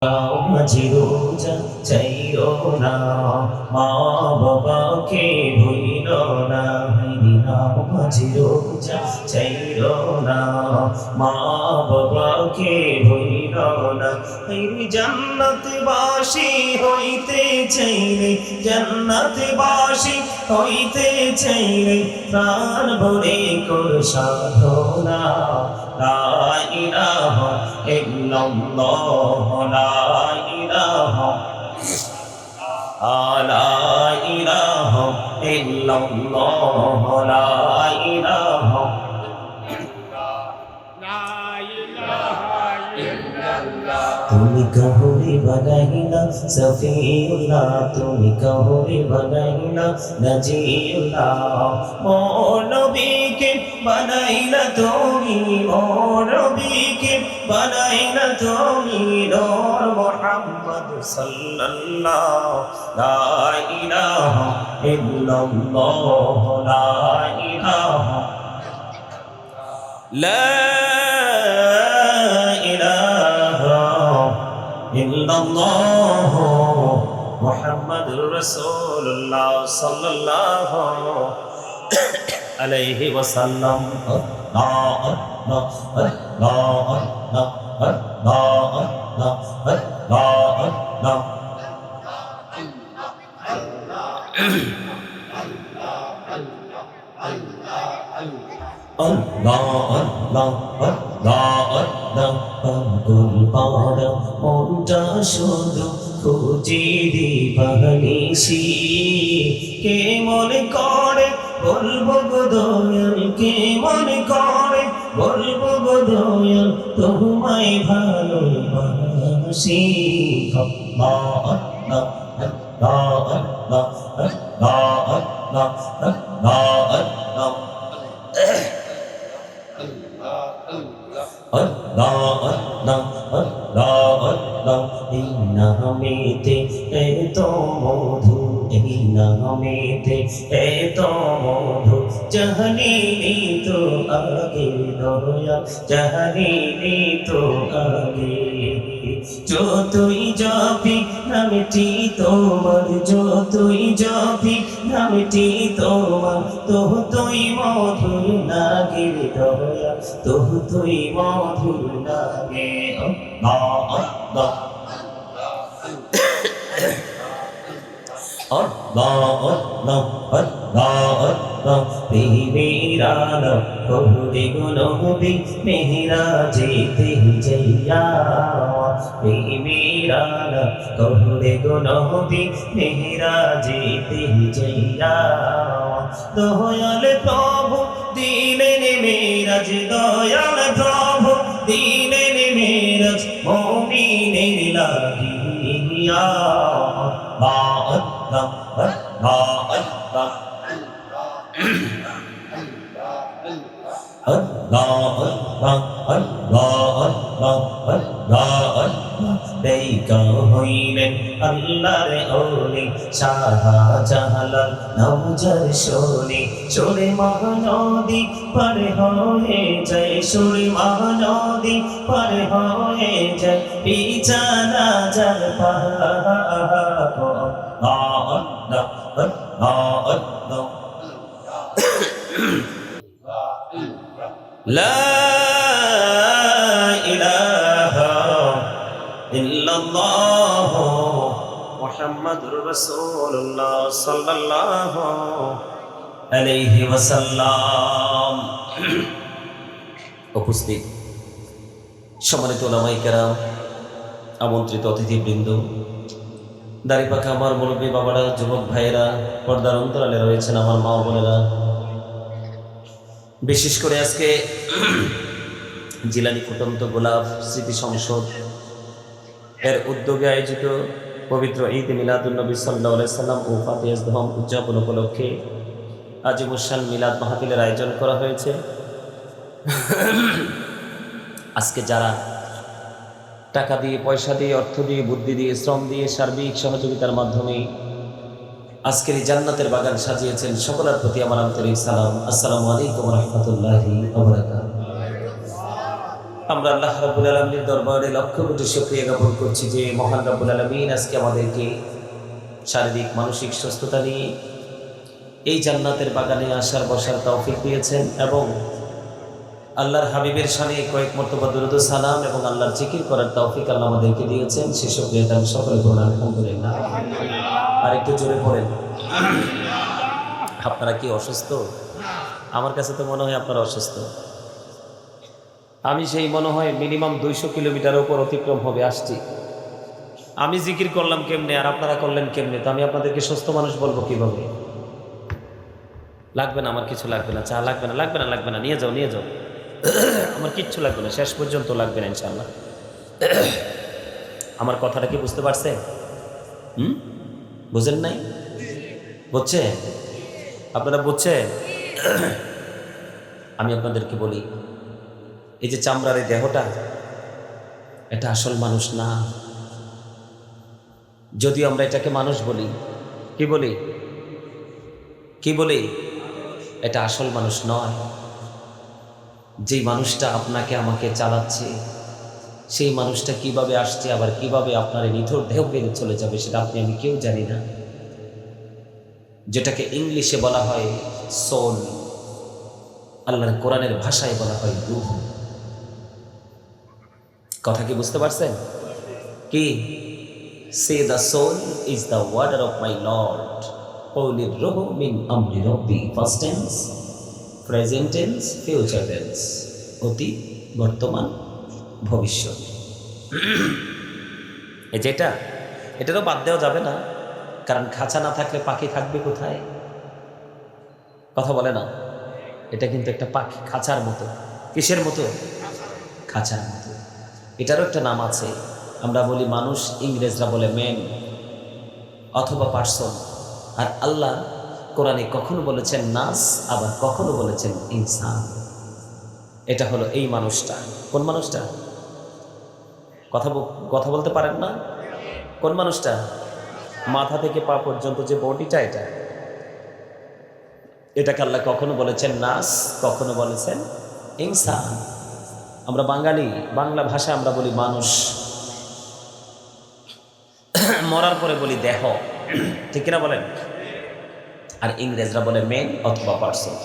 মাঝি রোজা চাইরো না, মা বাবাকে ভুইল না। মাঝি রোজা চাইরো না, মা বাবাকে ভুইল না। জান্নাতবাসী হইতে চাইলে, জান্নাতবাসী হইতে চাইলে প্রাণ ভরে কর সাধনা। লা ইলাহা ইল্লাল্লাহ, লা ইলাহা ইল্লাল্লাহ, লা ইলাহা। তুমি কাহুরে বানাইলা সফিউল্লাহ, তুমি কাহুরে বানাইলা নাজিউল্লাহ। ও নবীকে বানাইলা তুমি, ও নবীকে বানাইলা তুমি নূর মুহাম্মদ সাল্লাল্লাহ। লা ইলাহা ইল্লাল্লাহ, লা ইলাহা ইল্লাল্লাহ মুহাম্মাদুর রাসূলুল্লাহ সাল্লাল্লাহু আলাইহি ওয়াসাল্লাম। মনটা শুধু খুঁজি দিবানিসি, কে মনে করে বলবো গো দয়াল, কে মনে করে বলবো গো দয়াল, তোমায় ভালোবাসি। এই নামেতে এত মধু, এই নামেতে এত মধু, জানিনি তো আগে দয়া, জানিনি তো আগে। যতই জপি নামটি তোমার, যতই জপি নামটি তোমার, ততই মধুর লাগে দয়া, ততই মধুর লাগে। মেহরা যেতে যাইয়া, কহুরে গো নবী মেহরা যেতে যাইয়া। দয়াল প্রভু দিলেন মেরাজ, দয়াল প্রভু দিলেন মেরাজ, মুমিনের লাগিয়া। হইলেন আল্লাহর ওলি শাহজালাল নওজর শোনে, চলে মহানদী পার হয়ে যায়, চলে মহানদী পার হয়ে যায়, বিছানা যার লা ইলাহা ইল্লাল্লাহ মুহাম্মাদুর রাসূলুল্লাহ সাল্লাল্লাহু আলাইহি ওয়াসাল্লাম। উপস্থিত সম্মানিত উলামায়ে কেরাম, আমন্ত্রিত অতিথিবৃন্দ, দাড়িপাখা আমার মুরব্বী বাবারা, যুবক ভাইয়েরা, পর্দার অন্তরালে রয়েছেন আমার মা বোনেরা, বিশেষ করে আজকে জিলানী ফুটন্ত গোলাপ স্মৃতি সংসদ এর উদ্যোগে আয়োজিত পবিত্র ঈদ মিলাদুন নবী সাল্লাল্লাহু আলাইহি সাল্লাম ও ফাতিহাজদহম উদযাপন উপলক্ষে আজিমুশান মিলাদ মাহফিলের আয়োজন করা হয়েছে। আজকে যারা টাকা দিয়ে, পয়সা দিয়ে, অর্থ দিয়ে, বুদ্ধি দিয়ে, শ্রম দিয়ে, সার্বিক সহযোগিতার মাধ্যমে আজকের এই জান্নাতের বাগান সাজিয়েছেন, সকলের প্রতি আমার আন্তরিক সালাম। আসসালামু আলাইকুম ওয়া রাহমাতুল্লাহি ওয়া বারাকাতুহু। আমরা আল্লাহ রাব্বুল আলামিনের দরবারে লক্ষ কোটি শুকরিয়া জ্ঞাপন করছি যে মহান রাব্বুল আলামিন আজকে আমাদেরকে শারীরিক মানসিক সুস্থতা নিয়ে এই জান্নাতের বাগানে আসার বসার তৌফিক দিয়েছেন এবং আল্লাহর হাবিবের শানে কয়েক মর্তবা দুরূদ ও সালাম এবং আল্লাহর জিকির করার তৌফিক আল্লাহ আমাদেরকে দিয়েছেন। সেই শুকরিয়া তার সকলে বলুন আলহামদুলিল্লাহ। আর একটু জোরে পড়েন। আপনারা কি অসুস্থ? আমার কাছে তো মনে হয় আপনারা অসুস্থ। আমি সেই মনে হয় মিনিমাম 200 কিলোমিটার উপর অতিক্রম হবে আসছি। আমি জিকির করলাম কেমনে আর আপনারা করলেন কেমনে? তো আমি আপনাদেরকে সুস্থ মানুষ বলবো কিভাবে? লাগবে না, আমার কিছু লাগবে না, চা লাগবে না, লাগবে না, লাগবে না, নিয়ে যাও নিয়ে যাও, আমার কিচ্ছু লাগবে না, শেষ পর্যন্ত লাগবে না ইনশাআল্লাহ। আমার কথাটা কি বুঝতে পারছেন? বুঝেন নাই? বুঝছেন? আপনারা বুঝছেন? আমি আপনাদেরকে বলি, এই যে চামড়ার এই দেহটা, এটা আসল মানুষ না। যদিও আমরা এটাকে মানুষ বলি, কি বলি? কি বলি? এটা আসল মানুষ নয়। যেই মানুষটা আপনাকে আমাকে চালাচ্ছে, সেই মানুষটা কিভাবে আসছে আবার কিভাবে আপনার এই নিথর দেহ পেরে চলে যাবে সেটা আপনি আমি কেউ জানি না। যেটাকে ইংলিশে বলা হয় সোল, আল্লাহর কোরআনের ভাষায় বলা হয় রূহ। কথা কি বুঝতে পারছেন? কি সে the soul is the order of my lord, قول الروح من أمر ربي, first tense, present tense, future tense, অতীত, বর্তমান, ভবিষ্যৎ। এই যেটা, এটারও বাদ দেওয়া যাবে না, কারণ খাঁচা না থাকলে পাখি থাকবে কোথায়? কথা বলে না? এটা কিন্তু একটা পাখি, খাঁচার মতো। কিসের মতো? খাঁচার মতো। এটারও একটা নাম আছে। আমরা বলি মানুষ, ইংরেজরা বলে ম্যান অথবা পার্সন। আর আল্লাহ কোরআনে কখনো বলেছেন নাস, আবার কখনো বলেছেন ইনসান। এটা হলো এই মানুষটা। কোন মানুষটা? কথা বলতে পারেন না? কোন মানুষটা? মাথা থেকে পা পর্যন্ত যে বডিটা, এটাকে আল্লাহ কখনো বলেছেন নাস, কখনো বলেছেন ইনসান। আমরা বাঙালি, বাংলা ভাষা আমরা বলি মানুষ, মরার পরে বলি দেহ, ঠিক কিনা বলেন? আর ইংরেজরা বলে মেন অথবা পার্সন।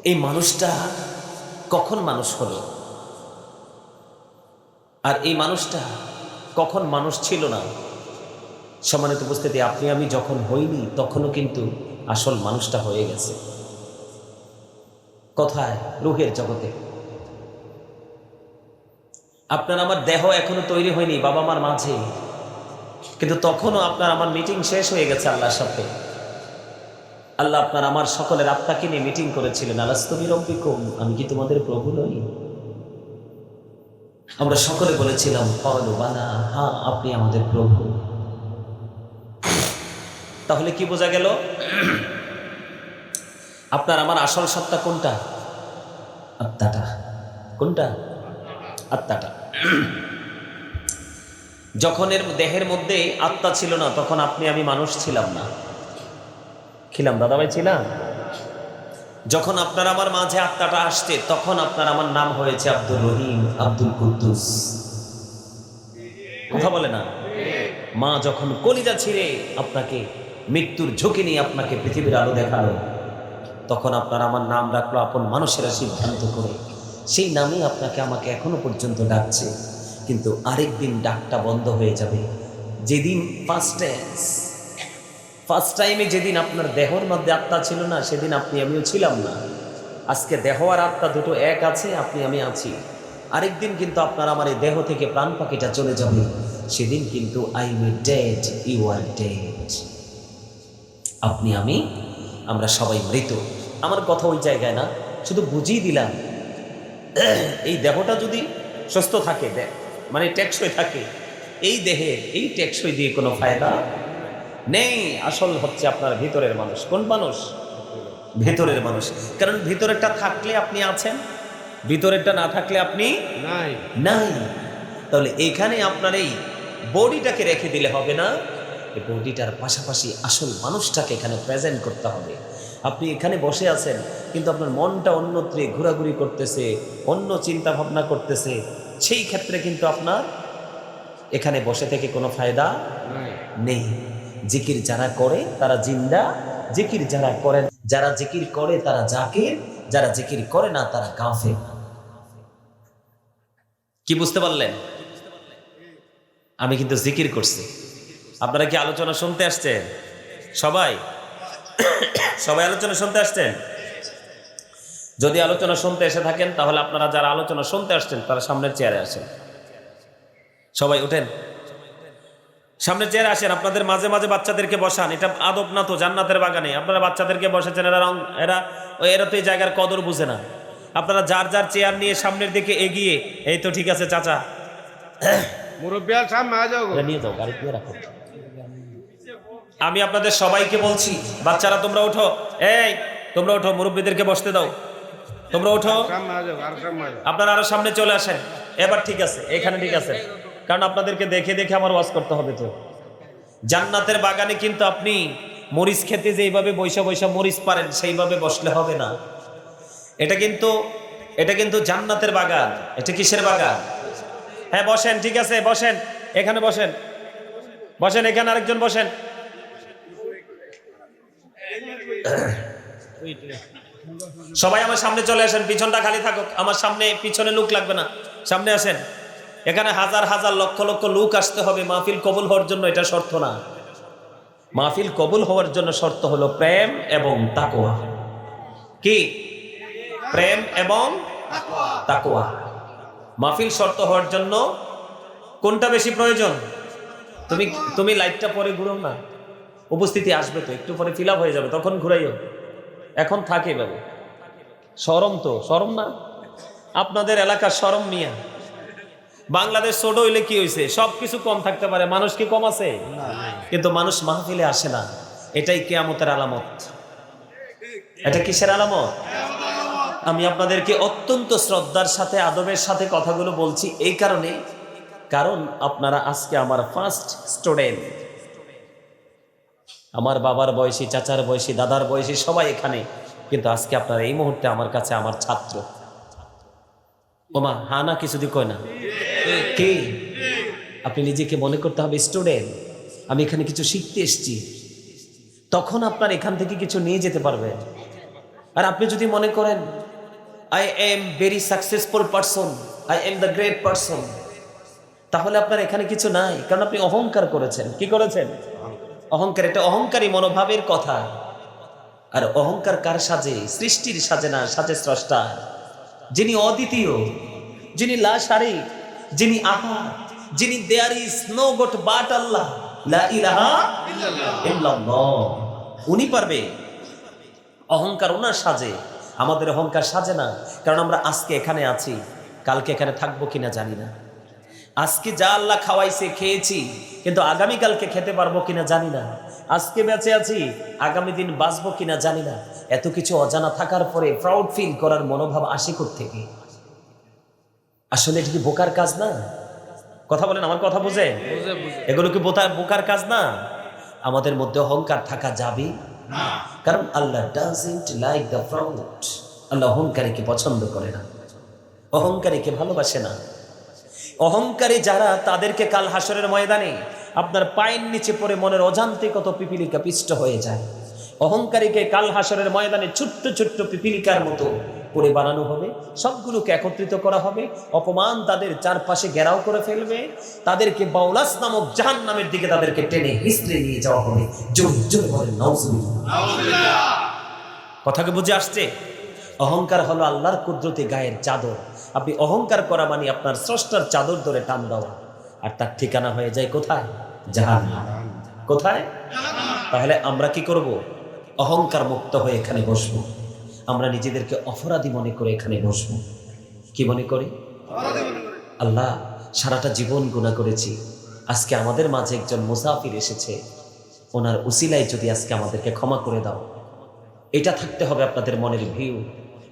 এই মানুষটা কখন মানুষ হলো আর এই মানুষটা কখন মানুষ ছিল না? সম্মানিত উপস্থিতি, আপনি আমি যখন হইনি তখনও কিন্তু আসল মানুষটা হয়ে গেছে। কোথায়? রূহের জগতে। আপনার আমার দেহ এখনো তৈরি হয়নি বাবা মার মাঝে, কিন্তু তখনও আপনার আমার মিটিং শেষ হয়ে গেছে আল্লাহর সাথে। আল্লাহ আপনার আমার সকলের আত্মাকে নিয়ে মিটিং করেছিলেন, আলাস্তু বিরব্বিকুম, আমি কি তোমাদের প্রভু নই? আমরা সকলে বলেছিলাম ক্বালু বালা, হ্যাঁ আপনি আমাদের প্রভু। তাহলে কি বোঝা গেল? আপনার আমার আসল সত্তা কোনটা? আত্মাটা। কোনটা? আত্মাটা। যখন এর দেহের মধ্যে আত্মা ছিল না তখন আপনি আমি মানুষ ছিলাম না। ছিলাম দাদাভাই, ছিলাম। যখন আপনার আমার মাঝে আত্মাটা আসছে তখন আপনার আমার নাম হয়েছে আব্দুর রহিম, আব্দুল কুদ্দুস। কথা বলে না? মা যখন কলিজা ছিঁড়ে আপনাকে মৃত্যুর ঝুঁকি নিয়ে আপনাকে পৃথিবীর আলো দেখালো, তখন আপনার আমার নাম রাখলো আপন মানুষেরা সিদ্ধান্ত করে। সেই নামে আপনাকে আমাকে এখনো পর্যন্ত ডাকছে, কিন্তু আরেকদিন ডাকটা বন্ধ হয়ে যাবে। যেদিন ফার্স্ট টাইমে যেদিন আপনার দেহর মধ্যে আত্মা ছিল না সেদিন আপনি আমিও ছিলাম না। আজকে দেহ আর আত্মা দুটো এক আছে, আপনি আমি আছি। আরেকদিন কিন্তু আপনার আমার এই দেহ থেকে প্রাণ পাখিটা চলে যাবে, সেদিন কিন্তু I am dead, you are dead. আপনি আমি আমরা সবাই মৃত। আমার কথা ওই জায়গায় না, শুধু বুঝিয়ে দিলাম। এই দেহটা যদি সুস্থ থাকে, মানে টেকসই থাকে, এই দেহে এই টেকসই দিয়ে কোনো ফায়দা নেই। আসল হচ্ছে আপনার ভিতরের মানুষ। কোন মানুষ? ভেতরের মানুষ। কারণ ভিতরেরটা থাকলে আপনি আছেন, ভিতরেরটা না থাকলে আপনি নাই। তাহলে এইখানে আপনার এই বডিটাকে রেখে দিলে হবে না, এই বডিটার পাশাপাশি আসল মানুষটাকে এখানে প্রেজেন্ট করতে হবে। আপনি এখানে বসে আছেন কিন্তু আপনার মনটা অন্যত্রে ঘোরাঘুরি করতেছে, অন্য চিন্তা ভাবনা করতেছে, সেই ক্ষেত্রে কিন্তু আপনার এখানে বসে থেকে কোনো ফায়দা নেই। জিকির যারা করে তারা জিন্দা, জিকির যারা করে, যারা জিকির করে তারা জাকির, যারা জিকির করে না তারা গাফেল। কি বুঝতে পারলেন? আমি কিন্তু জিকির করছি। আপনারা কি আলোচনা শুনতে আসছেন? সবাই সবাই আলোচনা শুনতে আসছেন? যদি আলোচনা শুনতে এসে থাকেন তাহলে আপনারা যারা আলোচনা শুনতে আসছেন তারা সামনের চেয়ারে আসেন। সবাই উঠেন, সামনের চেয়ারে আসেন। আপনাদের মাঝে মাঝে বাচ্চাদেরকে বসান, এটা আদব না তো জান্নাতের বাগানে। আপনারা বাচ্চাদেরকে বসেছেন, এরা তো এই জায়গার কদর বুঝে না। আপনারা যার যার চেয়ার নিয়ে সামনের দিকে এগিয়ে, এই তো ঠিক আছে চাচা, নিয়ে যাও, গাড়ি দিয়ে রাখো। আমি আপনাদের সবাইকে বলছি, বাচ্চারা তোমরা ওঠো, এই তোমরা ওঠো, মুরব্বীদেরকে বসতে দাও, তোমরা ওঠো। আপনারা আরো সামনে চলে আসেন। এবার ঠিক আছে, এখানে ঠিক আছে, কারণ আপনাদেরকে দেখে দেখে আমার ওয়াজ করতে হবে। তো জান্নাতের বাগানে কিন্তু আপনি মরিচ খেতে যেইভাবে বৈশা বৈশা মরিচ পারেন সেইভাবে বসলে হবে না। এটা কিন্তু জান্নাতের বাগান। এটা কিসের বাগান? হ্যাঁ বসেন, ঠিক আছে বসেন, এখানে বসেন, বসেন এখানে, আরেকজন বসেন। সবাই আমার সামনে চলে আসেন, পিছনটা খালি থাকুক, আমার সামনে পিছনে লোক লাগবে না, সামনে আসেন। এখানে হাজার হাজার লক্ষ লক্ষ লোক আসতে হবে মাহফিল কবুল হওয়ার জন্য, এটা শর্ত না। মাহফিল কবুল হওয়ার জন্য শর্ত হলো প্রেম এবং তাকওয়া। কি? প্রেম এবং তাকওয়া। মাহফিল শর্ত হওয়ার জন্য কোনটা বেশি প্রয়োজন? তুমি লাইটটা পরে ঘুরো না, উপস্থিতি আসবে তো, একটু পরে ফিল আপ হয়ে যাবে, তখন ঘুরাইও। এখন থাকে বাবু, শরম তো, শরম না? আপনাদের এলাকার শরম মিয়া। বাংলাদেশ ছোট হইলে কি হয়েছে? সবকিছু কম থাকতে পারে, মানুষ কি কম আছে? কিন্তু মানুষ মাহফিলে আসে না, এটাই কিয়ামতের আলামত। এটা কিসের আলামত? আমি আপনাদেরকে অত্যন্ত শ্রদ্ধার সাথে আদবের সাথে কথাগুলো বলছি এই কারণে, কারণ আপনারা আজকে আমার ফার্স্ট স্টুডেন্ট। আমার বাবার বয়সী, চাচার বয়সী, দাদার বয়সী সবাই এখানে, কিন্তু আজকে আপনারা এই মুহূর্তে আমার কাছে আমার ছাত্র। ওমা হা না কিছু দি কয় না কে? আপনি নিজেকে মনে করতে হবে স্টুডেন্ট, আমি এখানে কিছু শিখতে এসেছি, তখন আপনার এখান থেকে কিছু নিয়ে যেতে পারবেন। আর আপনি যদি মনে করেন I am very successful person, I am the great person, তাহলে আপনার এখানে কিছু নাই, কারণ আপনি অহংকার করেছেন। কি করেছেন? অহংকার। এটা অহংকারী মনোভাবের কথা। আর অহংকার কার সাজে? সৃষ্টির সাজে না, সাজে স্রষ্টা, যিনি অদ্বিতীয়, যিনি লাশারি, যিনি আহার, যিনি there is no god but আল্লাহ, লা ইলাহা ইল্লাল্লাহ। উনি পারবে। অহংকার ওনার সাজে, আমাদের অহংকার সাজে না। কারণ আমরা আজকে এখানে আছি, কালকে এখানে থাকবো কিনা জানি না। আজকে যা আল্লাহ খাওয়াইছে খেয়েছি, কিন্তু আগামীকালকে খেতে পারবো কিনা জানি না। আজকে বেঁচে আছি, আগামী দিন বাঁচবো কিনা জানি না। এত কিছু অজানা থাকার পরে প্রাউড ফিল করার মনোভাব আসে কোত্থেকে? আসলে এটা কি বোকার কাজ না? কথা বলেন, আমার কথা বুঝে? এগুলো কি বোকার কাজ না? আমাদের মধ্যে অহংকার থাকা যাবে না, কারণ আল্লাহ ডাজন্ট লাইক দ্য প্রাউড। আল্লাহ অহংকারীকে পছন্দ করে না, অহংকারীকে ভালোবাসে না। অহংকারী যারা, তাদেরকে কাল হাসরের ময়দানে আপনার পায়ের নিচে পড়ে মনের অজান্তে কত পিপিলিকা পিষ্ট হয়ে যায়। অহংকারীকে কাল হাসরের ময়দানে ছোট্ট ছোট্ট পিপিলিকার মতো করে বানানো হবে, সবগুলোকে একত্রিত করা হবে, অপমান তাদের চারপাশে ঘেরাও করে ফেলবে, তাদেরকে বাউলাস নামক জাহান্নামের দিকে তাদেরকে টেনে হিসড়ে নিয়ে যাওয়া হবে। জোরে জোরে বলেন নাউজুবিল্লাহ। কথাকে বুঝে আসছে? অহংকার হলো আল্লাহর কুদরতি গায়ের চাদর। আপনি অহংকার করা মানে আপনার স্রষ্টার চাদর ধরে টান দেওয়া, আর তার ঠিকানা হয়ে যায় কোথায়? জাহান্নাম। কোথায়? তাহলে আমরা কি করব? অহংকার মুক্ত হয়ে এখানে বসবো। আমরা নিজেদেরকে অপরাধী মনে করে এখানে বসবো। কি মনে করি? আল্লাহ, সারাটা জীবন গুনাহ করেছি, আজকে আমাদের মাঝে একজন মুসাফির এসেছে, ওনার উসিলায় যদি আজকে আমাদেরকে ক্ষমা করে দাও। এটা থাকতে হবে আপনাদের মনের ভিউ,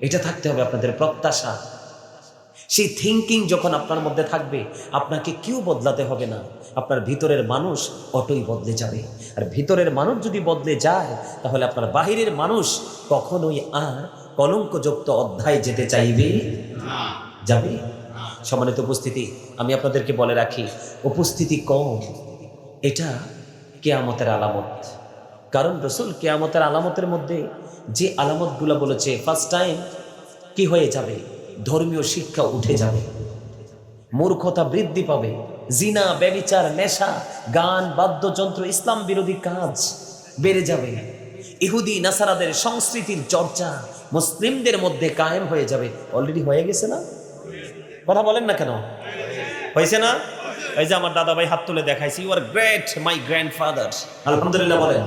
এটা থাকতে হবে আপনাদের প্রত্যাশা। সেই থিঙ্কিং যখন আপনার মধ্যে থাকবে, আপনাকে কেউ বদলাতে হবে না, আপনার ভিতরের মানুষ অটোই বদলে যাবে। আর ভিতরের মানুষ যদি বদলে যায়, তাহলে আপনার বাহিরের মানুষ কখনোই আর কলঙ্কযুক্ত অধ্যায় যেতে চাইবে যাবে। সম্মানিত উপস্থিতি, আমি আপনাদেরকে বলে রাখি, উপস্থিতি কম এটা কিয়ামতের আলামত। কারণ রসুল কিয়ামতের আলামতের মধ্যে যে আলামতগুলো বলেছে, ফার্স্ট টাইম কি হয়ে যাবে, ধর্মীয় শিক্ষা উঠে যাবে, মূর্খতা বৃদ্ধি পাবে, জিনা, ব্যভিচার, নেশা, গান, বাদ্যযন্ত্র, ইসলাম বিরোধী কাজ বেড়ে যাবে, ইহুদি নাসারাদের সংস্কৃতির চর্চা মুসলিমদের মধ্যে কায়েম হয়ে যাবে। অলরেডি হয়ে গেছে না? কথা বলেন না কেন? হয়েছে না? এই যে আমার দাদা ভাই হাত তুলে দেখাইছি, you are great my grandfather, আলহামদুলিল্লাহ বলেন।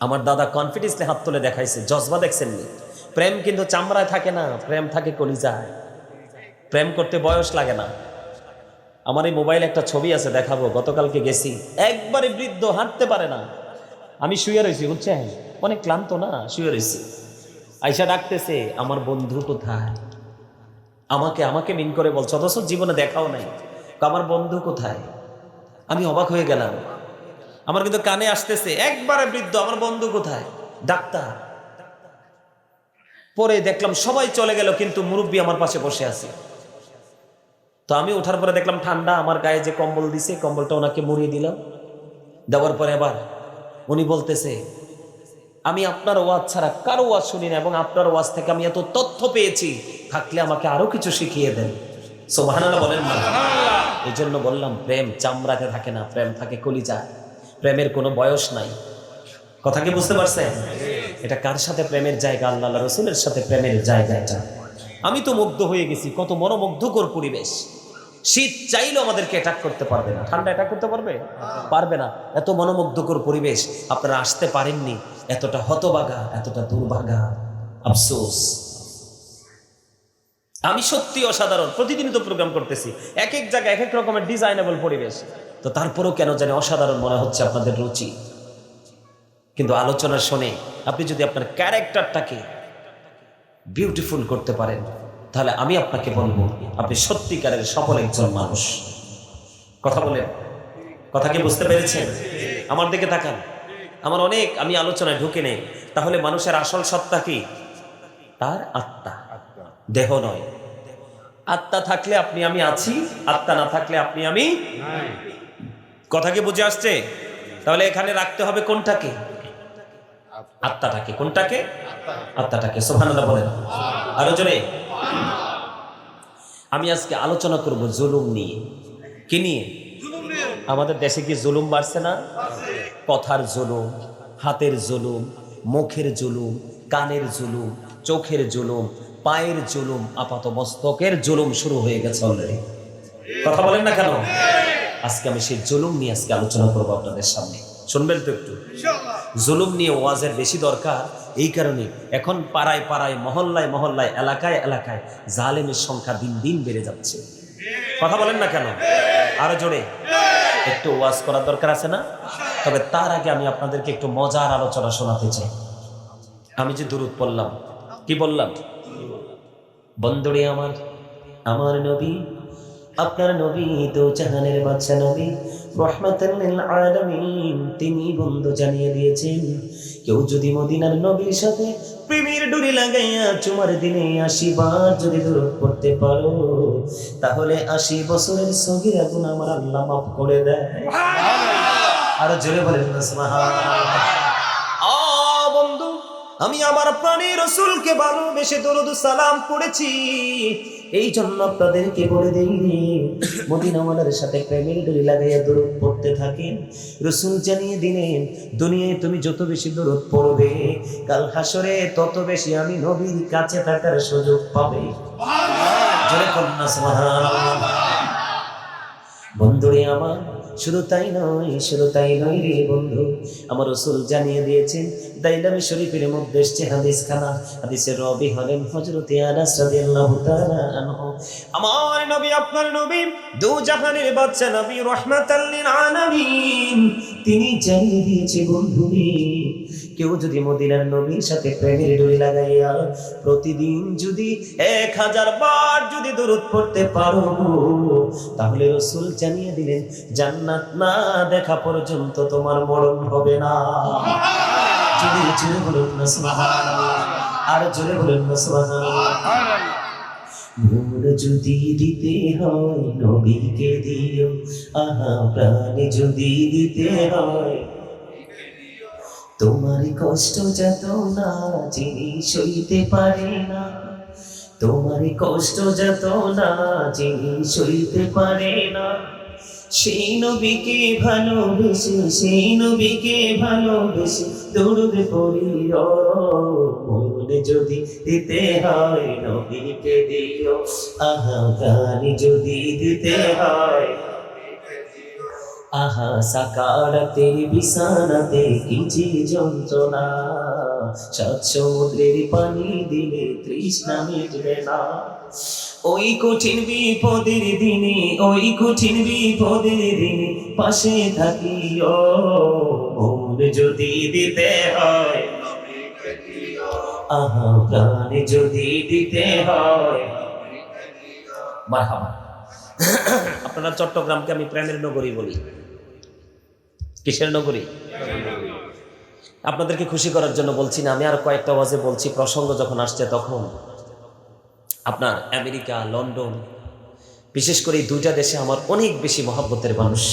আমার দাদা কনফিডেন্সলি হাত তুলে দেখাইছে, জজবা দেখছেননি? প্রেম কিন্তু চামড়ায় থাকে না, প্রেম থাকে কলিজায়। প্রেম করতে বয়স লাগে না। আমার এই মোবাইলে একটা ছবি আছে, দেখাবো। গতকালকে গেছি, একবারে বৃদ্ধ, হাঁটতে পারে না। আমি শুয়ে রয়েছি, বুঝছেন, অনেক ক্লান্ত না, শুয়ে রয়েছি। আয়সা ডাকতেছে, আমার বন্ধু কোথায়? আমাকে মিন করে বলছে, অথচ জীবনে দেখাও নাই। আমার বন্ধু কোথায়? আমি অবাক হয়ে গেলাম। আমার কিন্তু কানে আসতেছে, একবারে বৃদ্ধ, আমার বন্ধু কোথায়? ডাক্তার। পরে দেখলাম সবাই চলে গেল, কিন্তু মুরব্বী আমার পাশে বসে আছে। তো আমি ওঠার পরে দেখলাম ঠান্ডা, আমার গায়ে যে কম্বল দিছে, কম্বলটা ওনাকে মুড়িয়ে দিলাম। দেওয়ার পরে আবার উনি বলতেছে, আমি আপনার ওয়াজ ছাড়া কারো ওয়াজ শুনি না, এবং আপনার ওয়াজ থেকে আমি এত তথ্য পেয়েছি, থাকলে আমাকে আরো কিছু শিখিয়ে দেন। সুবহানাল্লাহ বলেন না? এই জন্য বললাম, প্রেম চামড়াতে থাকে না, প্রেম থাকে কলিজায়। প্রেমের কোনো বয়স নাই। কথা কি বুঝতে পারছেন? এটা কার সাথে প্রেমের জায়গা? আল্লাহ রসুলের সাথে প্রেমের জায়গা এটা। আমি তো মুগ্ধ হয়ে গেছি, কত মনোমুগ্ধকর পরিবেশ। শীত চাইলেও আমাদেরকে অ্যাটাক করতে পারবে না, ঠান্ডা অ্যাটাক করতে পারবে? পারবে না। এত মনোমুগ্ধকর পরিবেশ, আপনারা আসতে পারেননি, এতটা হতবাগা, এতটা দুর্ভাগা, আফসোস। আমি সত্যি অসাধারণ, প্রতিদিনই তো প্রোগ্রাম করতেছি, এক এক জায়গায় এক এক রকমের ডিজাইনেবল পরিবেশ, তো তারপরেও কেন জানি অসাধারণ মনে হচ্ছে আপনাদের রুচি। কিন্তু আলোচনা শুনে আপনি যদি আপনার ক্যারেক্টারটাকে বিউটিফুল করতে পারেন, তাহলে আমি আপনাকে বলবো, আপনি সত্যিকারের সফল একজন মানুষ। কথা বলেন, কথা কি বুঝতে পেরেছেন? আমার দিকে তাকান। আমি আলোচনায় ঢুকে নেই। তাহলে মানুষের আসল সত্তা কি? তার আত্মা, দেহ নয়। আত্মা থাকলে আপনি আমি আছি, আত্মা না থাকলে আপনি আমি। কথা কি বুঝে আসছে? তাহলে এখানে রাখতে হবে কোনটাকে? আত্মাটাকে। কোনটাকে? আত্মাটাকে। সুবহানাল্লাহ বলেন আরো জোরে। আমি আজকে আলোচনা করব জুলুম নিয়ে। কি নিয়ে? আমাদের দেশে কি জুলুম বাড়ছে না? কথার জুলুম, হাতের জুলুম, মুখের জুলুম, কানের জুলুম, চোখের জুলুম, পায়ের জুলুম, আপাত মস্তকের জুলুম শুরু হয়ে গেছে অলরেডি। কথা বলেন না কেন? আজকে আমি সেই জুলুম নিয়ে আজকে আলোচনা করবো আপনাদের সামনে। শুনবেন তো একটু? জুলুম নিয়ে ওয়াজের বেশি দরকার এই কারণে, এখন পাড়ায় পাড়ায়, মহল্লায় মহল্লায়, এলাকায় এলাকায় জালেমের সংখ্যা দিন দিন বেড়ে যাচ্ছে। কথা বলেন না কেন? আরো জোরে। একটু ওয়াজ করার দরকার আছে না? তবে তার আগে আমি আপনাদেরকে একটু মজার আলোচনা শোনাতে চাই। আমি যে দুরূদ পড়লাম, কি বললাম? বন্ধুরে আমার, আমার নবী, আপনার নবী দো জাহানের বাদশা নবী রাহমাতাল লিল আলামিন, তিনি বন্ধু জানিয়ে দিয়েছেন, কেউ যদি মদিনার নবীর সাথে প্রেমের ডুরি লাগাইয়া চুমার দিনে 80 বার যদি দরুদ পড়তে পারো, তাহলে 80 বছরের সগীরা গুনাহ আমার আল্লাহ মাফ করে দেয়। সুবহানাল্লাহ। আর জোরে বলেন না সুবহানাল্লাহ। বন্ধু, আমি আমার প্রাণের রাসূলকে ভালোবেসে দরুদ সালাম পড়েছি, এই জন্য আপনাদেরকে বলে দেই, মদিনাওয়ালার সাথে প্রেমের ডুরি লাগাইয়া দরুদ পড়তে থাকেন। রাসূল জানিয়ে দিলেন, দুনিয়ায় তুমি যত বেশি দরুদ পড়বে, কাল হাসরে তত বেশি আমি নবীর কাছে থাকার সুযোগ পাবে। সুবহানাল্লাহ। জোরে বলুন না সুবহানাল্লাহ। বন্ধুরে আমার, শুধু তাই নয় রে বন্ধু, আমার রাসূল জানিয়ে দিয়েছেন, দাইলামি শরীফের মধ্যে এসেছে হাদিস খানা, হাদিসের রাবী হলেন হযরতে আনাস রাদিয়াল্লাহু তাআলা আনহু। আমার নবী, আপনার নবী, দু জাহানের বাদশা নবী রাহমাতাল লিল আলামিন, তিনি জানিয়ে দিয়েছে বন্ধুরে, কেউ যদি মদিনার নবীর সাথে প্রেমের ডোরি লাগাইয়া প্রতিদিন যদি 1000 বার যদি দরুদ পড়তে পারো, তাহলে রাসূল জানিয়ে দিলেন জান্নাত না দেখা পর্যন্ত তোমার মরণ হবে না। যদি জোরে বলুন না সুবহানাল্লাহ, আর জোরে বলুন না সুবহানাল্লাহ। নূর যদি দিতে হয় নবীকে দিও, আহা প্রাণ যদি দিতে হয়, তোমার কষ্ট যত না যিনি সইতে পারে না, তোমার কষ্ট যত না যিনি সইতে পারে না, সেই নবীকে ভালোবেসে, সেই নবীকে ভালোবেসে দরুদ পড়িও। মন যদি দিতে হয় নবীকে দিও, আহা প্রাণ যদি দিতে হয়, আহা সাকারাতের বিছানাতে কি যে যন্ত্রণা, 7 সমুদ্রের পানি দিলে তৃষ্ণা মিটবে না। ওই কঠিন বিপদের দিনে, ওই কঠিন বিপদের দিনে পাশে থাকিও। মন যদি দিতে হয়, আহা প্রাণ যদি দিতে হয়। মারহাবা। আপনারা চট্টগ্রামকে আমি প্রেমের নগরী বলি। কিসের নগরী? আপনাদেরকে খুশি করার জন্য বলছি না, আমি আর কয়েকটা ওয়াজে বলছি, প্রসঙ্গ যখন আসছে তখন। আপনার আমেরিকা, লন্ডন, বিশেষ করে এই 2টা দেশে আমার অনেক বেশি মহব্বতের মানুষ,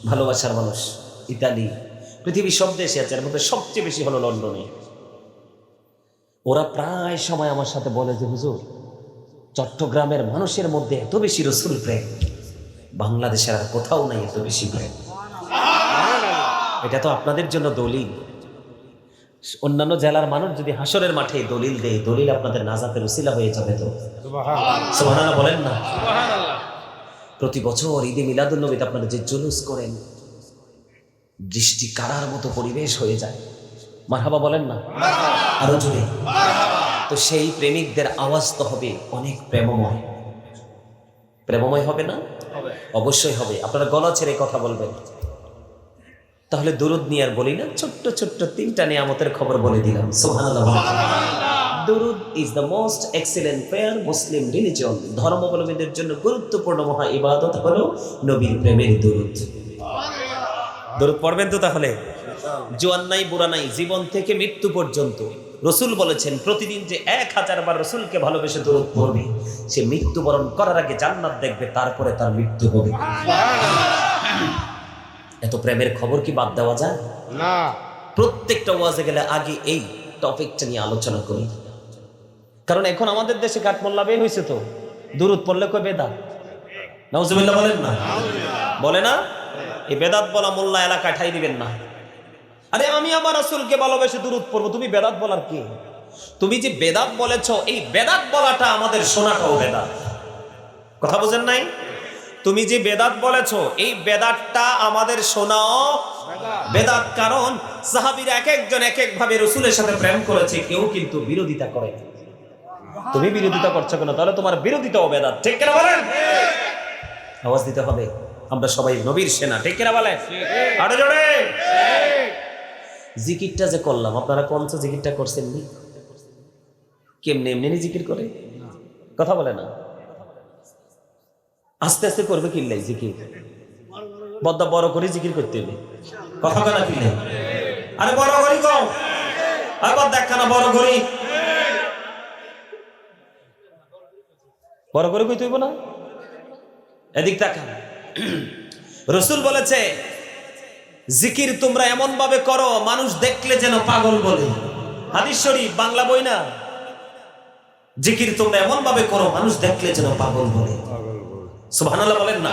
ভালোবাসার মানুষ। ইতালি, পৃথিবীর সব দেশে আছে, এর মধ্যে সবচেয়ে বেশি হলো লন্ডনে। ওরা প্রায় সময় আমার সাথে বলে যে হুজুর, চট্টগ্রামের মানুষের মধ্যে এত বেশি রসুল প্রেম, বাংলাদেশের আর কোথাও নাই এত বেশি প্রেম। এটা তো আপনাদের জন্য দলিল। অন্যান্য জেলার মানুষ যদি হাসরের মাঠে দলিল দেয়, দলিল আপনাদের নাজাতের উসিলা হয়ে যাবে। তো সুবহানাল্লাহ বলেন না? প্রতি বছর ঈদে মিলাদুন নবীতে আপনারা যে জুলুস করেন, দৃষ্টি কারার মতো পরিবেশ হয়ে যায়। মারহাবা বলেন না? আরো জোরে। তো সেই প্রেমিকদের আওয়াজ তো হবে অনেক প্রেমময়। প্রেমময় হবে না? অবশ্যই হবে। আপনারা গলা ছেড়ে কথা বলবেন। তাহলে দুরুদ নিয়ে আর বলি না, ছোট্ট ছোট্ট 3টা নিয়ামতের খবর বলে দিলাম। সুবহানাল্লাহ। দুরুদ is the most excellent prayer Muslim religion. ধর্মাবলম্বীদের জন্য গুরুত্বপূর্ণ মহা ইবাদত হলো নবীর প্রেমের দুরুদ। দুরুদ পড়বেন তো তাহলে? জোয়ান নাই বুড়া নাই, জীবন থেকে মৃত্যু পর্যন্ত রসুল বলেছেন প্রতিদিন যে 1000 বার রসুলকে ভালোবেসে দরুদ পড়বে, সে মৃত্যুবরণ করার আগে জান্নাত দেখবে, তারপরে তার মৃত্যু হবে। এত প্রেমের খবর কি বাদ দেওয়া যায় না? প্রত্যেকটা ওয়াজে গেলে আগে এই টপিকটা নিয়ে আলোচনা করি, কারণ এখন আমাদের দেশে কাঠমোল্লা বের হয়েছে। তো দুরুদ পড়লে কই বেদাত? নাউজুবিল্লাহ বলেন না? বলে না? এই বেদাত বলা মোল্লা এলাকায় ঠাই দিবেন না। আরে আমি আমার রাসূলকে ভালোবেসে দুরুদ পড়বো, তুমি বেদাত বলার কি? তুমি যে বেদাত বলেছো, এই বেদাত বলাটা আমাদের শোনাটাও বেদাত। কথা বুঝেন নাই? তুমি যে বেদাত বলেছো, এই বেদাতটা আমাদের শোনাও বেদাত। কারণ সাহাবীরা এক একজন এক এক ভাবে রাসূলের সাথে প্রেম করেছে, কেউ কিন্তু বিরোধিতা করে। তুমি বিরোধিতা করছো কেন? তাহলে তোমার বিরোধিতাও বেদাত। ঠিক কিনা বলেন? আওয়াজ দিতে হবে। আমরা সবাই নবীর সেনা। ঠিক কিনা বলেন? আরো জোরে। জিকিরটা যে করলাম, আপনারা কোন জিকিরটা করছেন? কেমনে এমনি জিকির করে? কথা বলে না? আস্তে আস্তে করবে কিল্লাই জিকির, বদ্ধ বড় করে জিকির করতে হবে। কথা কেনা কিল্লাই? আরে বড় করি কম, আবার দেখা না বড় করি, বড় করে কইতে হইব না? এদিক তাকান। রাসূল বলেছে জিকির তোমরা এমন ভাবে করো মানুষ দেখলে যেন পাগল বলে। হাদিস শরীফ, বাংলা বই না। জিকির তোমরা এমন ভাবে করো মানুষ দেখলে যেন পাগল বলে। সুবহানাল্লাহ বলেন না?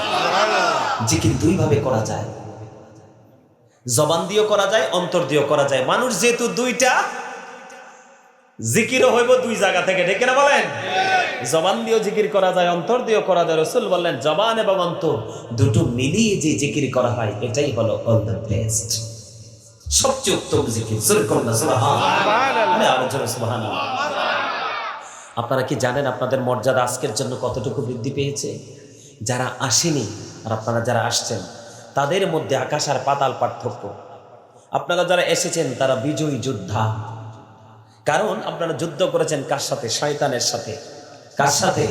জিকির 2 ভাবে করা যায়, জবান দিয়েও করা যায়, অন্তর দিয়েও করা যায়। মানুষ যেহেতু 2টা, জিকিরও হইব 2 জায়গা থেকে। ঠিক না বলেন? জবান দিয়েও জিকির করা যায়, অন্তর দিয়েও করা যায়। রাসূল বললেন জবান এবং অন্তর দুটো মিলিয়ে যে জিকির করা হয়, এটাই হলো অল দ্য বেস্ট, সবচেয়ে উত্তম জিকির। সুবহানাল্লাহ। আপনারা কি জানেন আপনাদের মর্যাদা আজকের জন্য কতটুকু বৃদ্ধি পেয়েছে? যারা আসেনি আর আপনারা যারা আসছেন, তাদের মধ্যে আকাশ আর পাতাল পার্থক্য। আপনারা যারা এসেছেন তারা বিজয়ী যোদ্ধা, কারণ আপনারা যুদ্ধ করেছেন কার সাথে? শয়তানের সাথে। কার সাথে?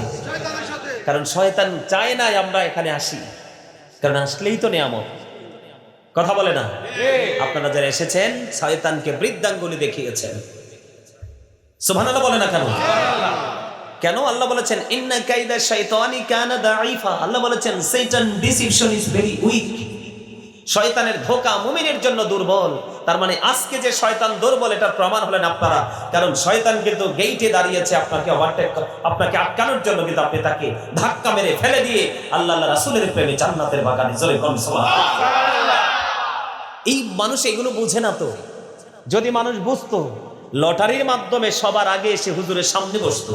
কারণ শয়তান চায় না আমরা এখানে আসি, কারণ আসলেই তো নিয়ামত। কথা বলে না? আপনারা যারা এসেছেন শয়তানকে বৃদ্ধাঙ্গুলি দেখিয়েছেন। সুবহানাল্লাহ বলে না কেন? কেন? আল্লাহ বলেছেন ইন্না কাইদা শাইতানি কানা দাঈফা। আল্লাহ বলেছেন শয়তান ডিসিপশন ইজ ভেরি উইক। শয়তানের ধোঁকা মুমিনের জন্য দুর্বল। তার মানে আজকে যে শয়তান দুর্বল এটার প্রমাণ হলেন আপনারা, কারণ শয়তান কিন্তু গেইটে দাঁড়িয়েছে আপনাকে ওভারটেক, আপনাকে আটকানোর জন্য, কিন্তু আপনি তাকে ধাক্কা মেরে ফেলে দিয়ে আল্লাহ রাসূলের প্রেমে জান্নাতের বাগানে চলে কোন সুবহানাল্লাহ। এই মানুষ এগুলো বুঝে না তো। যদি মানুষ বুঝতো, লটারির মাধ্যমে সবার আগে এসে হুজুরের সামনে বসতো।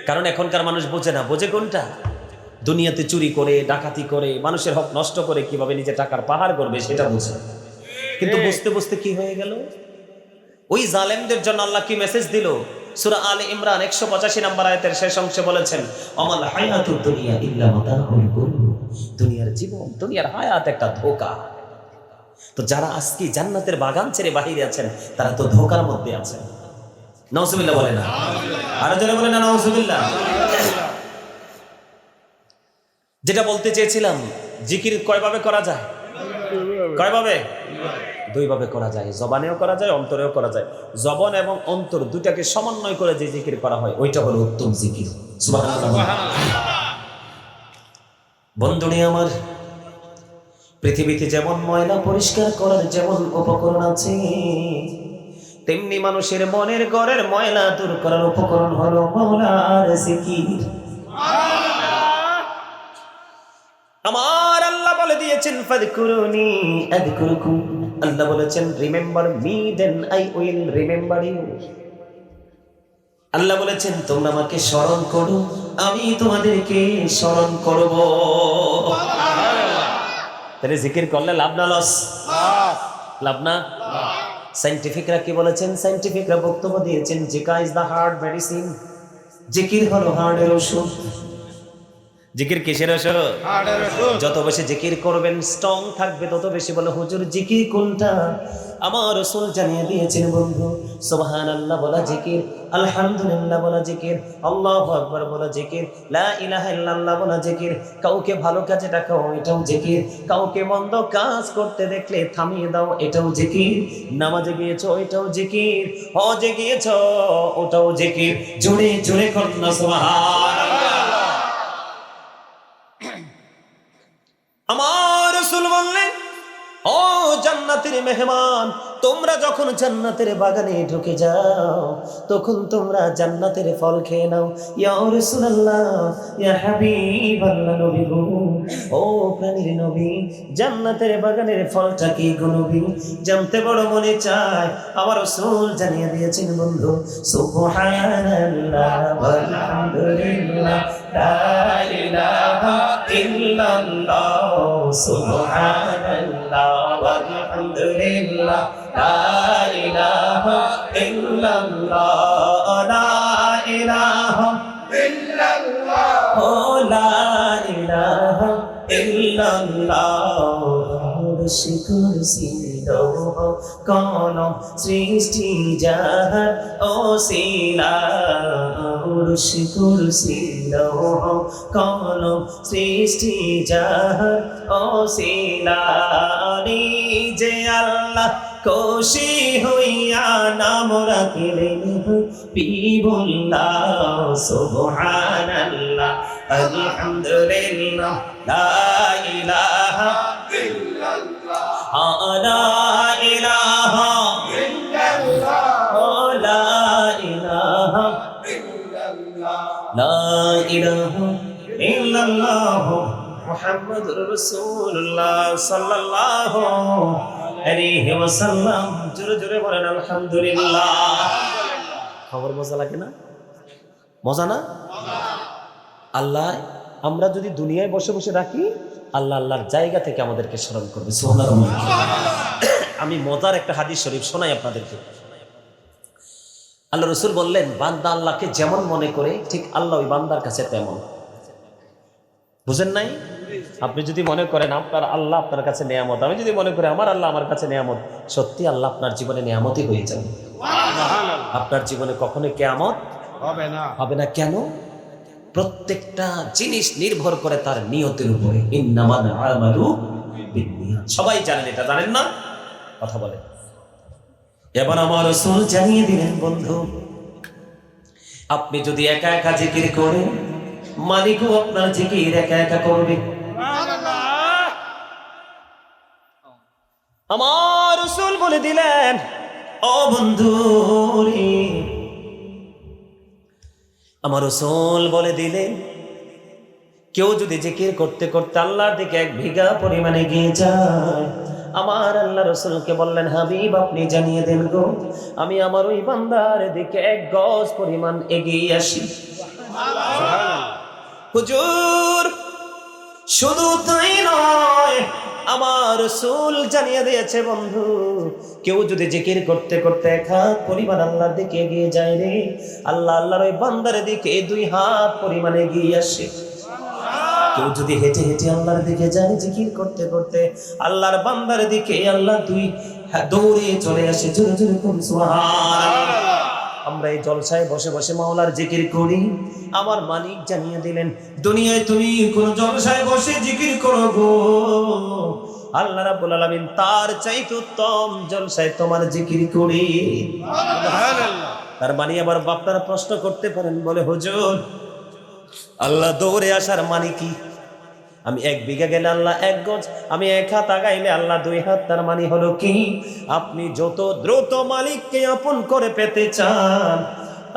কারণ এখনকার মানুষ বোঝে না। বোঝে কোনটা? দুনিয়াতে চুরি করে, ডাকাতি করে, মানুষের হক নষ্ট করে কিভাবে নিজে টাকার পাহাড় করবে সেটা বুঝে। কিন্তু বুঝতে বুঝতে কি হয়ে গেল? ওই জালেমদের জন্য আল্লাহ কি মেসেজ দিল? সূরা আলে ইমরান 185 নম্বর আয়াতের শেষ অংশে বলেছেন আমাল হায়াতুদ দুনিয়া ইল্লা মাতাউল গুরুর। দুনিয়ার জীবন, দুনিয়ার হায়াত একটা ধোঁকা। তো যারা আজকে জান্নাতের বাগান ছেড়ে বাহিরে আছেন তারা তো ধোঁকার মধ্যে আছেন। নাউজুবিল্লাহ বলে না? আরো জোরে বলে না নাউজুবিল্লাহ। যেটা বলতে চেয়েছিলাম, জিকির কয়ভাবে করা যায়? কয়ভাবে? দুইভাবে করা যায়। জবানেও করা যায়, অন্তরেও করা যায়। জবান এবং অন্তর দুটাকে সমন্বয় করে যে জিকির করা হয় ওইটা হলো উত্তম জিকির। সুবহানাল্লাহ। বন্ধুনি আমার, পৃথিবীতে যেমন ময়লা পরিষ্কার করার যেমন উপকরণ আছে, তেমনি মানুষের মনের ঘরের ময়লা দূর করার উপকরণ হলো মাওলার জিকির। আমার আল্লাহ বলে দিয়েছেন ফাযকুরুনি আযকুরুকুম। আল্লাহ বলেছেন remember me then I will remember you. আল্লাহ বলেছেন তোমরা আমাকে স্মরণ করো, আমি তোমাদেরকে স্মরণ করব। তাহলে জিকির করলে লাভ না লস? লাভ না? সায়েন্টিফিকরা কি বলেছেন? সায়েন্টিফিকরা বক্তব্য দিয়েছেন জিকির ইজ দা হার্ট মেডিসিন। জিকির হলো হার্টের ওষুধ। জিকির কিসের ওষুধ? হার্টের ওষুধ। যত বেশি জিকির করবেন স্ট্রং থাকবে, তত বেশি বলে হুজুর জিকির কোনটা? আমার রাসূল জানিয়ে দিয়েছেন বন্ধু, সুবহানাল্লাহ বলা জিকির, আলহামদুলিল্লাহ বলা জিকির, আল্লাহু আকবার বলা জিকির, লা ইলাহা ইল্লাল্লাহ বলা জিকির। কাউকে ভালো কাজে ডাকাও এটাও জিকির, কাউকে মন্দ কাজ করতে দেখলে থামিয়ে দাও এটাও জিকির, নামাজে গিয়েছো এটাও জিকির, হজে গিয়েছো ওটাও জিকির। জোরে জোরে করুন না সুবহানাল্লাহ। আমার রাসূল বললেন ও জান্নাতের মেহমান, তোমরা যখন জান্নাতের বাগানে ঢুকে যাও তখন তোমরা জান্নাতের ফল খেয়ে নাও। ইয়া রাসূলুল্লাহ, ইয়া হাবিবাল্লাহ, নবী গো, ও প্রাণের নবী, জান্নাতের বাগানের ফলটা কি গো নবী? জানতে বড় মনে চায়। আমার রাসূল জানিয়ে দিয়েছেন বন্ধু, সুবহানাল্লাহ ওয়ালহামদুলিল্লাহ লা ইলাহা ইল্লাল্লাহ, সুবহানাল্লাহ ওয়ালহামদুলিল্লাহ লা ইলাহা ইল্লাল্লাহ, লা ইলাহা ইল্লাল্লাহ, ও লা ইলাহা ইল্লাল্লাহ। কুরসি লৌহ কলম সৃষ্টি যাহার ওসিলা, কুরসি লৌহ কলম সৃষ্টি যাহার ওসিলা। নিজে আল্লাহ খুশি হইয়া নাম রাখিলেন হাবিবুল্লাহ, সুবহানাল্লাহ আলহামদুলিল্লাহ লা ইলাহা ইল্লাল্লাহ, লা ইলাহা ইল্লাল্লাহ, লা ইলাহা ইল্লাল্লাহ, লা ইলাহা ইল্লাল্লাহ মুহাম্মাদুর রাসূলুল্লাহ সাল্লাল্লাহু আলাইহি ওয়াসাল্লাম। জোরে জোরে বলেন আলহামদুলিল্লাহ। খবর মজা লাগে না? মজা না? আল্লাহ আমরা যদি দুনিয়ায় বসে বসে রাখি, আল্লাহ আল্লাহর জায়গা থেকে আমাদেরকে স্মরণ করবে। সুবহানাল্লাহ। আমি মজার একটা হাদিস শরীফ শোনাই আপনাদেরকে। আল্লাহ রাসূল বললেন, বান্দা আল্লাহকে যেমন মনে করে ঠিক আল্লাহ ওই বান্দার কাছে তেমন। বুঝেন নাই? আপনি যদি মনে করেন আপনার আল্লাহ আপনার কাছে নেয়ামত, আমি যদি মনে করি আমার আল্লাহ আমার কাছে নেয়ামত, সত্যি আল্লাহ আপনার জীবনে নেয়ামতই হয়ে যাবে। আপনার জীবনে কখনো কেয়ামত হবে না। কেন? প্রত্যেকটা জিনিস নির্ভর করে তার নিয়তের উপরে। ইন্নামাল আমালু বিন্নিয়াত। সবাই জানেন, এটা জানেন না? কথা বলেন। এবার আমার রাসূল জানিয়ে দিলেন, বন্ধু আপনি যদি একা একা জিকির করেন, মালিকও আপনার জিকির একা একা করবে। আমার রাসূল বলে দিলেন, ও বন্ধু রে, আমার রাসূল বলে দিলেন, কেউ যদি জিকির করতে করতে আল্লাহর দিকে 1 বিঘা পরিমাণে এগিয়ে যায়, আমার আল্লাহ রাসূলকে বললেন, হাবিব আপনি জানিয়ে দেন গো, আমি আমার ওই বান্দার দিকে 1 গজ পরিমাণ এগিয়ে আসি। হুজুর শুধু তাই নয়, আমার রাসূল জানিয়ে দিয়েছে, বন্ধু কেউ যদি জিকির করতে করতে 1 হাত পরিমাণ আল্লাহর দিকে এগিয়ে যায় রে, আল্লাহ আল্লাহর ওই বান্দার দিকে 2 হাত পরিমাণ এগিয়ে আসে। কেউ যদি হেঁটে হেঁটে আল্লাহর দিকে যায় জিকির করতে করতে, আল্লাহর বান্দার দিকে আল্লাহ 2 দৌড়ে চলে আসে। জোরে জোরে কোন সুবহানাল্লাহ। আমরা এই জলসায় বসে বসে মাওলার জিকির করি, আমার মালিক জানিয়ে দিলেন, দুনিয়ায় তুমি কোন জলসায় বসে জিকির করো গো, আল্লাহ রাব্বুল আলামিন তার চাইতে উত্তম জলসায় তোমার জিকির করি। সুবহানাল্লাহ। তার মানে আবার আপনারা প্রশ্ন করতে পারেন, বলে হুজুর আল্লাহ দৌড়ে আসার মানে কি? আমি 1 বিঘা গেলে আল্লাহ 1 গজ, আমি 1 হাত আগাইলে আল্লাহ 2 হাত, তার মানে হলো কি? আপনি যত দ্রুত মালিককে আপন করে পেতে চান,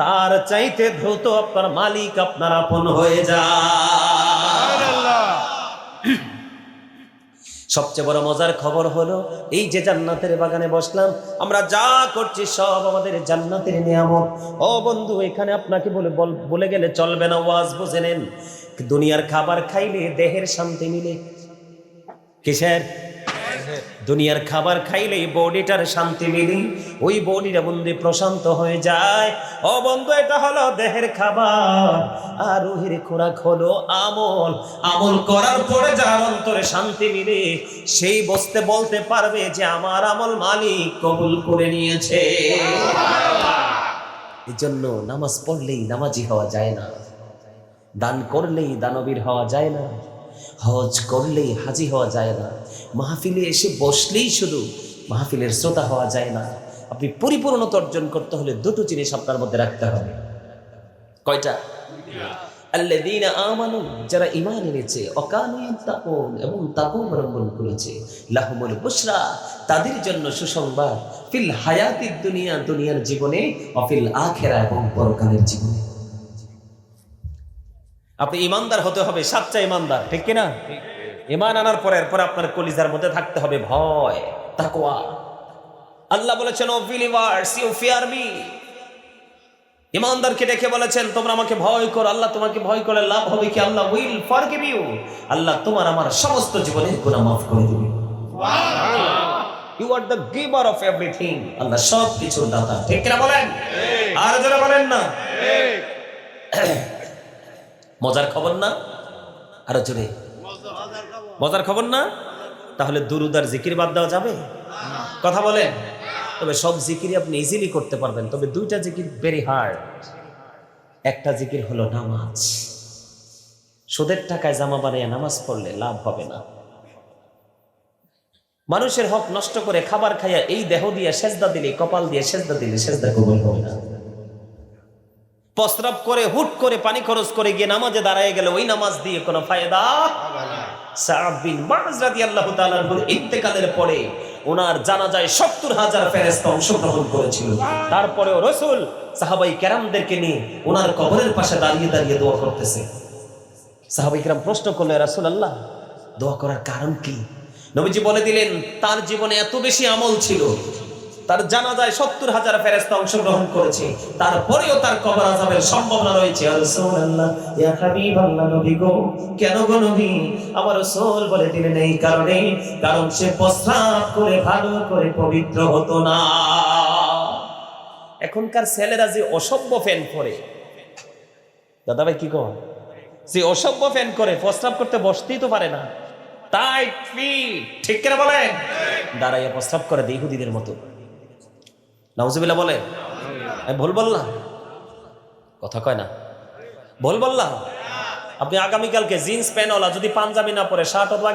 তার চাইতে দ্রুত আপনার মালিক আপনার আপন হয়ে যায়। সবচেয়ে বড় মজার খবর হলো, এই যে জান্নাতের বাগানে বসলাম, আমরা যা করছি সব আমাদের জান্নাতের নিয়ামত। ও বন্ধু, এখানে আপনাকে বলে গেলে চলবে না, ওয়াজ বুঝে নেন। দুনিয়ার খাবার খাইলে দেহের শান্তি মিলে, কিসের? দুনিয়ার খাবার খাইলে বডিটার শান্তি মিলে, ওই বডিটা বন্ধু প্রশান্ত হয়ে যায়। ও বন্ধু, এটা হলো দেহের খাবার, আর রুহের খোরাক হলো আমল। আমল করার পরে যার অন্তরে শান্তি মিলে, সেই বলতে পারবে যে আমার আমল মালিক কবুল করে নিয়েছে। এই জন্য নামাজ পড়লেই নামাজি হওয়া যায় না, দান করলেই দানবীর হওয়া যায় না, হজ করলেই হাজি হওয়া যায় না, মাহফিলে এসে বসলেই শুধু মাহফিলের শ্রোতা হওয়া যায় না। আপনি পরিপূর্ণতা অর্জন করতে হলে 2টো জিনিস আপনার মধ্যে রাখতে হবে। কয়টা? আল্লাযীনা আমানু, যারা ঈমান এনেছে, ওয়াকানু ইয়াত্তাকুন, এবং তাকওয়া অবলম্বন করেছে, লাহুমুল বুশরা, তাদের জন্য সুসংবাদ, ফিল হায়াতিদ দুনিয়া, দুনিয়ার জীবনে, ওয়া ফিল আখিরা, এবং পরকালের জীবনে। আপনি ইমানদার হতে হবে, সাচ্চা ইমানদার, ঠিক কিনা? ঈমান আনার পরে এরপর আপনার কলিজার মধ্যে থাকতে হবে ভয়, তাকওয়া। আল্লাহ বলেছেন, O believers you fear me, ইমানদারকে ডেকে বলেছেন তোমরা আমাকে ভয় করো। আল্লাহ তোমাকে ভয় করে লাভ হবে কি? আল্লাহ উইল ফরগিভ ইউ, আল্লাহ তোমার আমার সমস্ত জীবনের গুনাহ মাফ করে দিবে। সুবহানাল্লাহ। You are the giver of everything, আল্লাহ সব কিছুর দাতা, ঠিক কিনা বলেন? আর যারা বলেন না মজার খবর না? আরো জোরে, মজার খবর না? তাহলে দুরুদ আর জিকির বাদ দেওয়া যাবে? কথা বলেন। তবে সব জিকিরই আপনি ইজিলি করতে পারবেন, তবে 2টা জিকির ভেরি হার্ড। একটা জিকির হলো নামাজ। সুদের টাকায় জামা বানিয়ে নামাজ পড়লে লাভ হবে না। মানুষের হক নষ্ট করে খাবার খাইয়া এই দেহ দিয়ে সেজদা দিলে, কপাল দিয়ে সেজদা দিলে সেজদা কবুল হবে না। প্রস্রাব করে হুট করে পানি খরচ করে গিয়ে নামাজে দাঁড়ায় গেলে ওই নামাজ দিয়ে কোনো ফায়দা হবে না। সা'দ বিন মুআয রাদিয়াল্লাহু তাআলা আনহুর ইন্তেকালের পরে ওনার জানাজায় 70,000 ফেরেশতা অংশগ্রহণ করেছিল। তারপরেও রাসূল সাহাবাই কেরামদেরকে নিয়ে ওনার কবরের পাশে দাঁড়িয়ে দাঁড়িয়ে দোয়া করতেছে। সাহাবাই কেরাম প্রশ্ন করলেন, ইয়া রাসূলুল্লাহ, দোয়া করার কারণ কি? নবীজি বলে দিলেন, তার জীবনে এত বেশি আমল ছিল, তার জানাজায় 70,000 ফেরেশতা অংশগ্রহণ করেছে, তারপরেও তার কবর আযাবের সম্ভাবনা রয়েছে। ইয়া রাসূলুল্লাহ, ইয়া হাবিবাল্লাহ, নবী গো, কেন গো নবী? আমার রাসূল বলে দিলেন, এই কারণে, কারণ সে প্রস্রাব করে ভালো করে পবিত্র হতো না। এখনকার ছেলেরা যে অসভ্য ফ্যান করে, দাদা ভাই কি কর, যে অসভ্য ফ্যান করে, প্রস্রাব করতে বসতেই তো পারে না। টাইট ফিট, ঠিক কিনা বলেন? দাঁড়াইয়া প্রস্রাব করে দেয় ইহুদিদের মতো। নাউজুবিল্লাহ বলে। আমি ভুল বললাম? কথা কয় না, ভুল বললাম? আপনি আগামীকালকে জিন্স প্যান্টওয়ালা যদি পাঞ্জাবি না পরে শার্ট অথবা